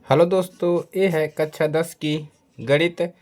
Hello दोस्तों, ये है कक्षा 10 की गणित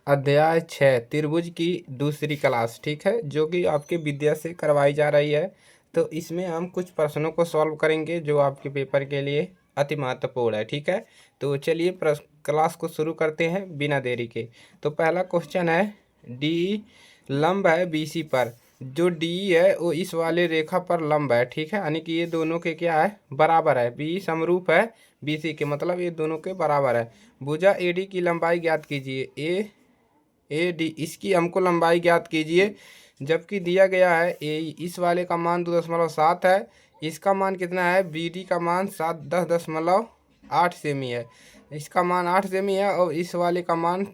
अध्याय 6 त्रिभुज की दूसरी क्लास। ठीक है, जो कि आपके विद्या से करवाई जा रही है। तो इसमें हम कुछ प्रश्नों को सॉल्व करेंगे जो आपके पेपर के लिए अति महत्वपूर्ण है। ठीक है, तो चलिए क्लास को शुरू करते हैं बिना देरी के। तो पहला क्वेश्चन है, डी लंब है बीसी पर। जो डी है वो इस वाले रेखा पर लंब है। ठीक है, यानी कि ये दोनों के क्या है, बराबर है। बी समरूप है बीसी के, मतलब ये दोनों के बराबर है। भुजा एडी की लंबाई ज्ञात कीजिए। ए डी इसकी हमको लंबाई ज्ञात कीजिए, जबकि दिया गया है ए इस वाले का मान 2.7 है। इसका मान कितना है, बी डी का मान 10.8 सेमी है। इसका मान 8 सेमी है और इस वाले का मान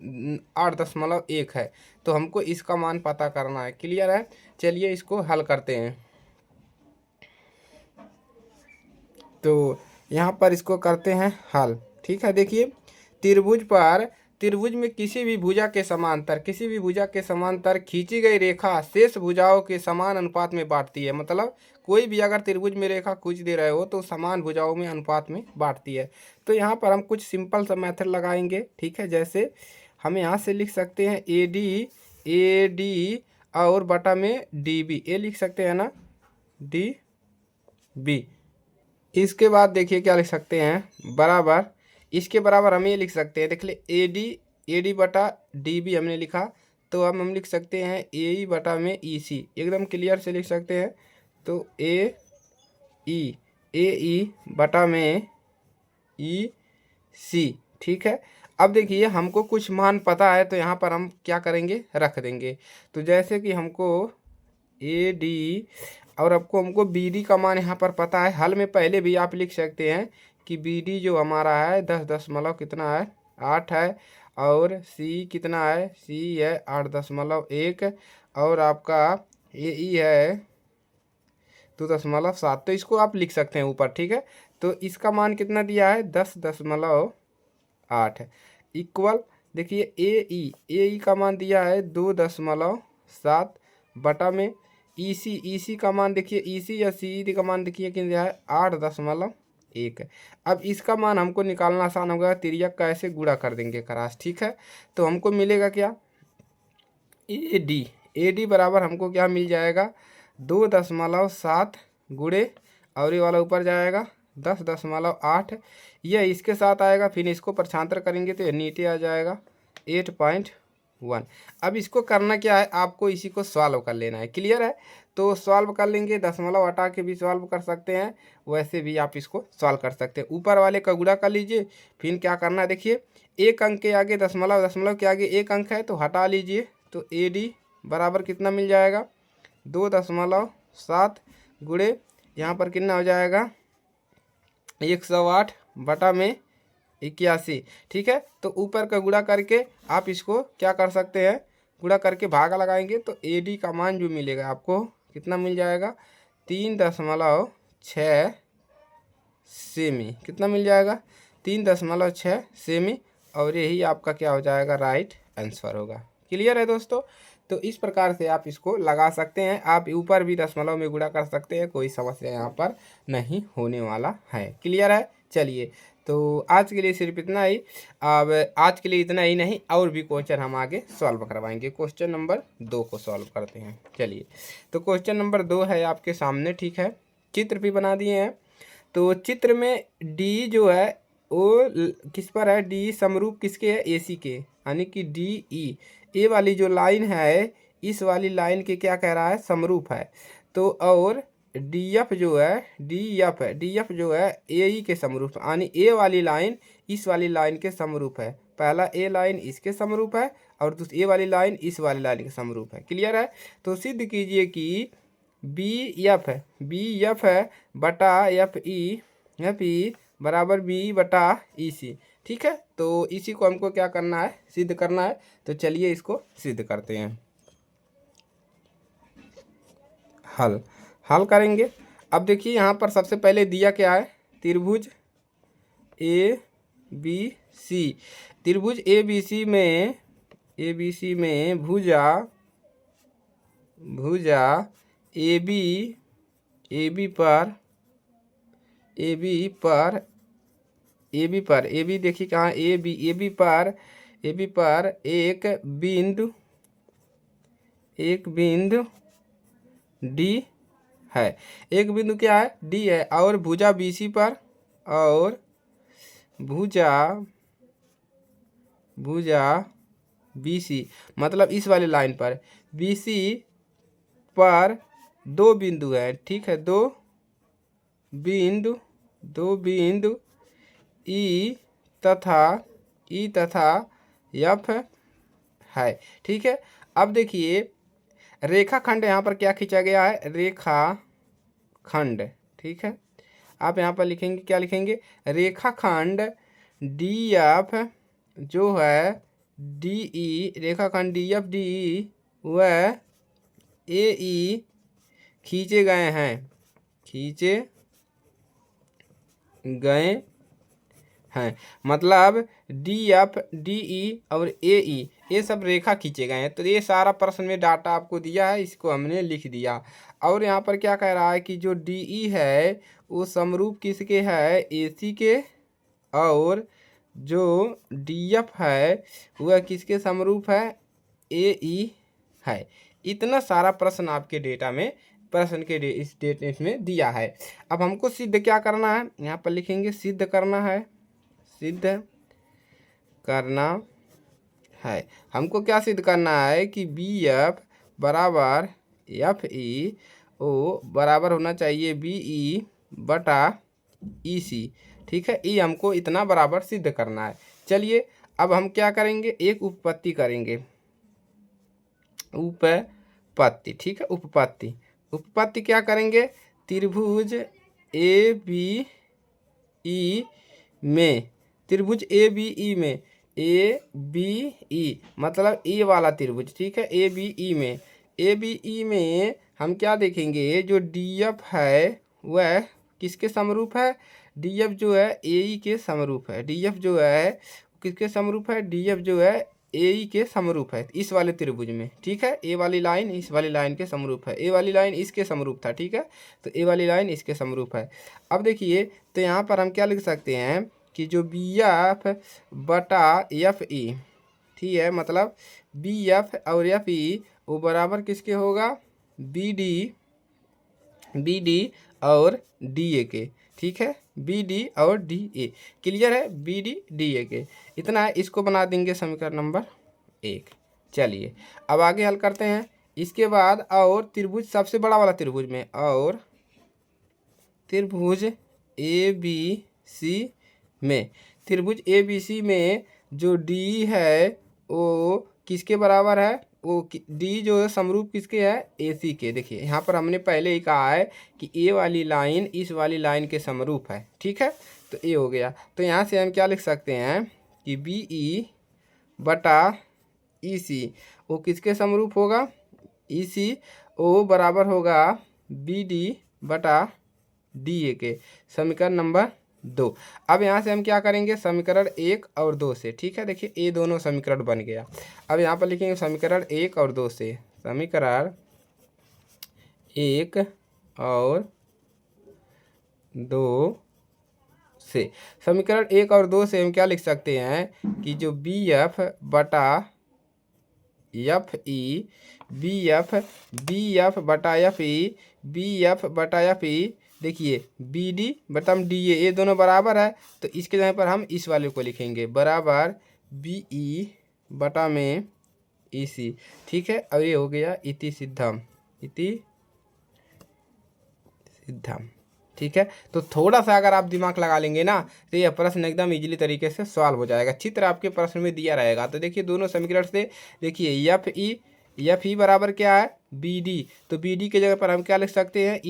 8.1 है। तो हमको इसका मान पता करना है। क्लियर है, चलिए इसको हल करते हैं। तो यहाँ पर इसको करते हैं हल। ठीक है, देखिए त्रिभुज में किसी भी भुजा के समांतर खींची गई रेखा शेष भुजाओं के समान अनुपात में बांटती है। मतलब कोई भी अगर त्रिभुज में रेखा खींच दे रहे हो तो समान भुजाओं में अनुपात में बांटती है। तो यहाँ पर हम कुछ सिंपल सा मेथड लगाएंगे। ठीक है, जैसे हम यहाँ से लिख सकते हैं ए डी और बटा में डी बी, ए लिख सकते हैं ना, डी बी। इसके बाद देखिए क्या लिख सकते हैं, बराबर इसके बराबर हम ये लिख सकते हैं। देख ले, ए डी बटा डी बी हमने लिखा, तो अब हम लिख सकते हैं ए ई बटा में ई सी, एकदम क्लियर से लिख सकते हैं। तो ए ई बटा में ई सी। ठीक है, अब देखिए हमको कुछ मान पता है तो यहाँ पर हम क्या करेंगे, रख देंगे। तो जैसे कि हमको ए डी और आपको हमको बी डी का मान यहाँ पर पता है। हल में पहले भी आप लिख सकते हैं कि बी डी जो हमारा है 10.8 है, और सी कितना है, सी है 8.1, और आपका ए ई है 2.7। तो इसको आप लिख सकते हैं ऊपर। ठीक है, तो इसका मान कितना दिया है, 10.8 इक्वल। देखिए ए ई का मान दिया है 2.7 बटा में ई सी का मान देखिए, ई सी या सी डी का मान देखिए कि दिया है 8.1। अब इसका मान हमको निकालना आसान होगा, तिर्यक का ऐसे गुणा कर देंगे क्रॉस। ठीक है, तो हमको मिलेगा क्या, ए डी बराबर हमको क्या मिल जाएगा, 2.7 गुणे और ये वाला ऊपर जाएगा 10.8। यह इसके साथ आएगा, फिर इसको प्रक्षांतर करेंगे तो ये नीचे आ जाएगा 8.1। अब इसको करना क्या है, आपको इसी को सॉल्व कर लेना है। क्लियर है, तो सॉल्व कर लेंगे, दशमलव हटा के भी सॉल्व कर सकते हैं, वैसे भी आप इसको सॉल्व कर सकते हैं। ऊपर वाले का गुणा कर लीजिए, फिर क्या करना है, देखिए एक अंक के आगे दशमलव, दशमलव के आगे एक अंक है तो हटा लीजिए। तो ए डी बराबर कितना मिल जाएगा, 2.7 गुणे यहाँ पर कितना हो जाएगा 108 बटा में 81। ठीक है, तो ऊपर का गुणा करके आप इसको क्या कर सकते हैं, गुणा करके भागा लगाएंगे तो ए डी का मान जो मिलेगा आपको कितना मिल जाएगा, 3.6 सेमी। कितना मिल जाएगा, 3.6 सेमी, और यही आपका क्या हो जाएगा, राइट आंसर होगा। क्लियर है दोस्तों, तो इस प्रकार से आप इसको लगा सकते हैं। आप ऊपर भी दशमलव में गुणा कर सकते हैं, कोई समस्या यहाँ पर नहीं होने वाला है। क्लियर है, चलिए तो आज के लिए सिर्फ इतना ही। अब आज के लिए इतना ही नहीं, और भी क्वेश्चन हम आगे सॉल्व करवाएंगे। क्वेश्चन नंबर 2 को सॉल्व करते हैं। चलिए, तो क्वेश्चन नंबर 2 है आपके सामने। ठीक है, चित्र भी बना दिए हैं। तो चित्र में डी जो है वो किस पर है, डी समरूप किसके है, ए सी के, यानी कि डी ई, ए वाली जो लाइन है इस वाली लाइन के क्या कह रहा है, समरूप है। तो और डी एफ जो है ए ई के समरूप, यानी ए वाली लाइन इस वाली लाइन के समरूप है। पहला ए लाइन इसके समरूप है और दूसरी ए वाली लाइन इस वाली लाइन के समरूप है। क्लियर है, तो सिद्ध कीजिए कि बी एफ है बटा एफ ई बराबर बी बटा ई सी। ठीक है, तो इसी को हमको क्या करना है, सिद्ध करना है। तो चलिए इसको सिद्ध करते हैं। हल करेंगे। अब देखिए यहाँ पर सबसे पहले दिया क्या है, त्रिभुज ए बी सी। त्रिभुज ए बी सी में भुजा ए बी पर ए बी पर, ए बी देखिए कहाँ, ए बी पर, ए बी पर एक बिंदु डी है, एक बिंदु क्या है, डी है, और भुजा बीसी पर, और भुजा बीसी मतलब इस वाले लाइन पर, बीसी पर दो बिंदु है, ठीक है, दो बिंदु ई तथा एफ है, ठीक है। अब देखिए रेखाखंड यहाँ पर क्या खींचा गया है, रेखाखंड, ठीक है। आप यहाँ पर लिखेंगे, क्या लिखेंगे, रेखाखंड डी एफ जो है डी ई, रेखाखंड डी एफ डी ई व ए ई खींचे गए हैं, मतलब डी एफ डी ई और ए ई ये सब रेखा खींचे गए हैं। तो ये सारा प्रश्न में डाटा आपको दिया है, इसको हमने लिख दिया। और यहाँ पर क्या कह रहा है कि जो डी ई है वो समरूप किसके है, ए सी के, और जो डी एफ है वह किसके समरूप है, ए ई है। इतना सारा प्रश्न आपके डेटा में, प्रश्न के इस डेटा में दिया है। अब हमको सिद्ध क्या करना है, यहाँ पर लिखेंगे सिद्ध करना है। हमको क्या सिद्ध करना है कि बी एफ बराबर एफ ई ओ बराबर होना चाहिए बी ई बटा ई सी, ठीक है। ई हमको इतना बराबर सिद्ध करना है। चलिए अब हम क्या करेंगे, एक उपपत्ति करेंगे, उपपत्ति, ठीक है। उपपत्ति क्या करेंगे, त्रिभुज ए बी ई में, त्रिभुज ए बी ई में, ए बी ई मतलब ए वाला त्रिभुज, ठीक है। ए बी ई में हम क्या देखेंगे, जो डी एफ है वह किसके समरूप है, डी एफ जो है ए ई के समरूप है, डी एफ जो है किसके समरूप है, डी एफ जो है ए ई के समरूप है इस वाले त्रिभुज में, ठीक है। ए वाली लाइन इस वाली लाइन के समरूप है, ए वाली लाइन इसके समरूप था, ठीक है। तो ए वाली लाइन इसके समरूप है। अब देखिए तो यहाँ पर हम क्या लिख सकते हैं कि जो बी एफ बटा एफ ई, ठीक है, मतलब बी एफ और एफ ई वो बराबर किसके होगा, बी डी और डी ए के, ठीक है। बी डी और डी ए, क्लियर है, बी डी ए के, इतना है। इसको बना देंगे समीकरण नंबर 1। चलिए अब आगे हल करते हैं। इसके बाद और त्रिभुज सबसे बड़ा वाला त्रिभुज में, और त्रिभुज ए बी सी में, त्रिभुज ए बी सी में जो डी है वो किसके बराबर है, वो डी जो है समरूप किसके है, ए सी के। देखिए यहाँ पर हमने पहले ही कहा है कि ए वाली लाइन इस वाली लाइन के समरूप है, ठीक है। तो ए हो गया। तो यहाँ से हम क्या लिख सकते हैं कि बी ई बटा ई सी वो किसके समरूप होगा, ई सी ओ बराबर होगा बी डी बटा डी ए के, समीकरण नंबर 2। अब यहाँ से हम क्या करेंगे, समीकरण 1 और 2 से, ठीक है। देखिए ये दोनों समीकरण बन गया। अब यहाँ पर लिखेंगे समीकरण 1 और 2 से, समीकरण 1 और 2 से, समीकरण 1 और 2 से हम क्या लिख सकते हैं कि जो बी एफ बटा एफ ई, बी एफ बटा एफ ई, बी एफ बटा एफ ई, देखिए बी डी बटम डी ए ये दोनों बराबर है। तो इसके जगह पर हम इस वाले को लिखेंगे बराबर बी ई बटा में ई सी, ठीक है। और ये हो गया इति सिद्धम, ठीक है। तो थोड़ा सा अगर आप दिमाग लगा लेंगे ना तो यह प्रश्न एकदम इजीली तरीके से सॉल्व हो जाएगा। चित्र आपके प्रश्न में दिया रहेगा। तो देखिए दोनों समीकरण से देखिए एफ ई बराबर क्या है, बी डी। तो बी डी के जगह पर हम क्या लिख सकते हैं,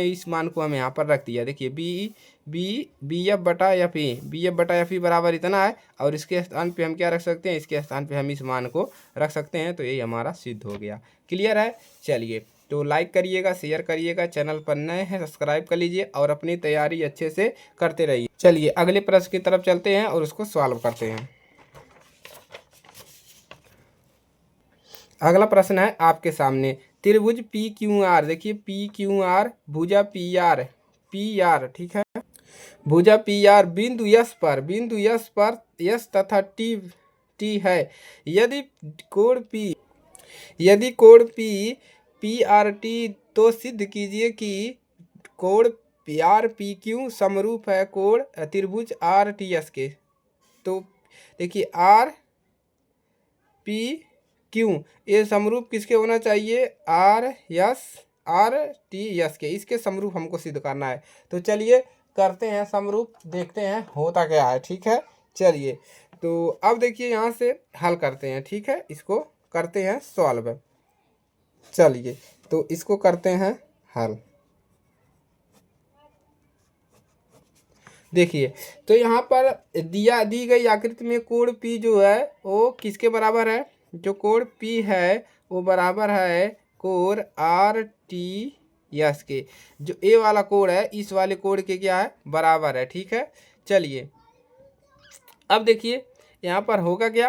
इस मान को हम यहाँ पर रख दिया। देखिए बी एफ बटा एफ ई बराबर इतना है, और इसके स्थान पे हम क्या रख सकते हैं, इसके स्थान पे हम इस मान को रख सकते हैं। तो यही हमारा सिद्ध हो गया। क्लियर है। चलिए तो लाइक करिएगा, शेयर करिएगा, चैनल पर नए हैं सब्सक्राइब कर लीजिए और अपनी तैयारी अच्छे से करते रहिए। चलिए अगले प्रश्न की तरफ चलते हैं और उसको सॉल्व करते हैं। अगला प्रश्न है आपके सामने, त्रिभुज पी क्यू आर, देखिए पी क्यू आर भुजा पी आर, ठीक है। भुजा पी आर बिंदु यस पर यस तथा टी टी है। यदि कोण पी आर टी, तो सिद्ध कीजिए कि कोण पी आर पी क्यू समरूप है कोण त्रिभुज आर टी एस के। तो देखिए आर पी क्यू ये समरूप किसके होना चाहिए, आर टी एस के, इसके समरूप हमको सिद्ध करना है। तो चलिए करते हैं समरूप, देखते हैं होता क्या है। ठीक है, चलिए तो अब देखिए यहाँ से हल करते हैं। ठीक है, इसको करते हैं सॉल्व। चलिए तो इसको करते हैं हल। देखिए तो यहाँ पर दी गई आकृति में कोण P जो है वो किसके बराबर है, जो कोण P है वो बराबर है कोण आर टी एस के। जो ए वाला कोण है इस वाले कोण के क्या है, बराबर है। ठीक है, चलिए अब देखिए यहाँ पर होगा क्या,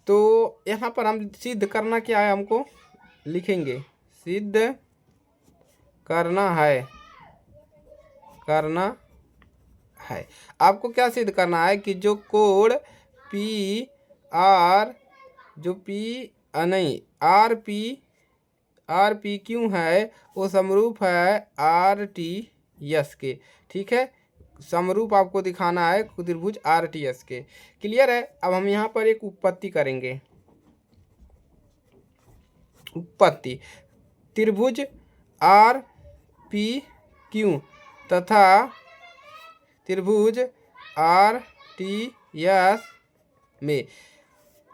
तो यहाँ पर हम सिद्ध करना क्या है, हमको लिखेंगे सिद्ध करना है। आपको क्या सिद्ध करना है कि जो कोण पी आर पी क्यों है वो समरूप है आर टी एस के। ठीक है, समरूप आपको दिखाना है त्रिभुज आर टी एस के। क्लियर है। अब हम यहाँ पर एक उत्पत्ति करेंगे। उत्पत्ति त्रिभुज आर पी क्यू तथा त्रिभुज आर टी एस में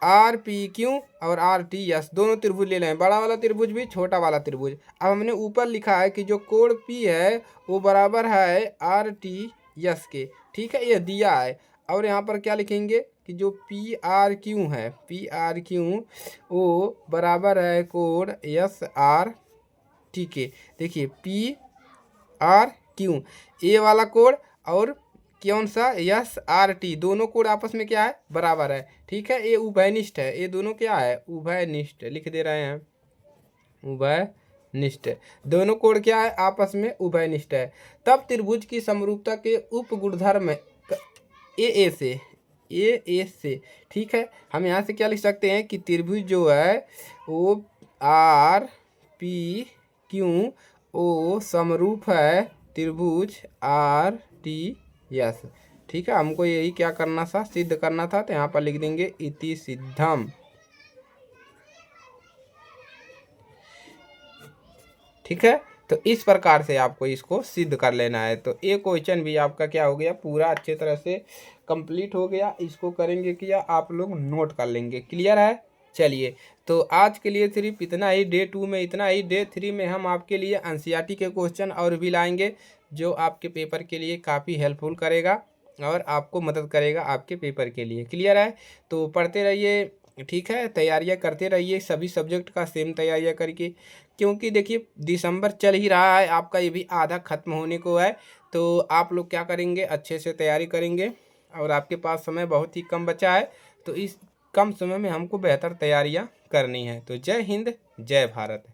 आर पी क्यू और आर टी एस दोनों त्रिभुज ले लें, बड़ा वाला त्रिभुज भी छोटा वाला त्रिभुज। अब हमने ऊपर लिखा है कि जो कोण पी है वो बराबर है आर टी एस के। ठीक है, ये दिया है। और यहाँ पर क्या लिखेंगे कि जो पी आर क्यू वो बराबर है कोण एस आर टी के। देखिए पी आर क्यू ए वाला कोण और कौन सा एस आर टी, दोनों कोण आपस में क्या है, बराबर है। ठीक है, ये उभयनिष्ठ है, ये दोनों क्या है, उभयनिष्ठ लिख दे रहे हैं, उभयनिष्ठ। दोनों कोण क्या है, आपस में उभयनिष्ठ है। तब त्रिभुज की समरूपता के उप गुणधर्म ए से। ठीक है, हम यहाँ से क्या लिख सकते हैं कि त्रिभुज जो है वो आर पी क्यू ओ समरूप है त्रिभुज आर टी एस। ठीक है, हमको यही क्या करना था, सिद्ध करना था। तो यहाँ पर लिख देंगे इति सिद्धम। ठीक है, तो इस प्रकार से आपको इसको सिद्ध कर लेना है। तो ये क्वेश्चन भी आपका क्या हो गया, पूरा अच्छे तरह से कंप्लीट हो गया। इसको करेंगे क्या, आप लोग नोट कर लेंगे। क्लियर है। चलिए तो आज के लिए सिर्फ इतना ही, डे 2 में इतना ही। डे 3 में हम आपके लिए एनसीईआरटी के क्वेश्चन और भी लाएंगे जो आपके पेपर के लिए काफ़ी हेल्पफुल करेगा और आपको मदद करेगा आपके पेपर के लिए। क्लियर है, तो पढ़ते रहिए। ठीक है, तैयारियां करते रहिए, सभी सब्जेक्ट का सेम तैयारियां करके, क्योंकि देखिए दिसंबर चल ही रहा है आपका, ये भी आधा खत्म होने को है। तो आप लोग क्या करेंगे, अच्छे से तैयारी करेंगे और आपके पास समय बहुत ही कम बचा है। तो इस कम समय में हमको बेहतर तैयारियां करनी है। तो जय हिंद, जय भारत।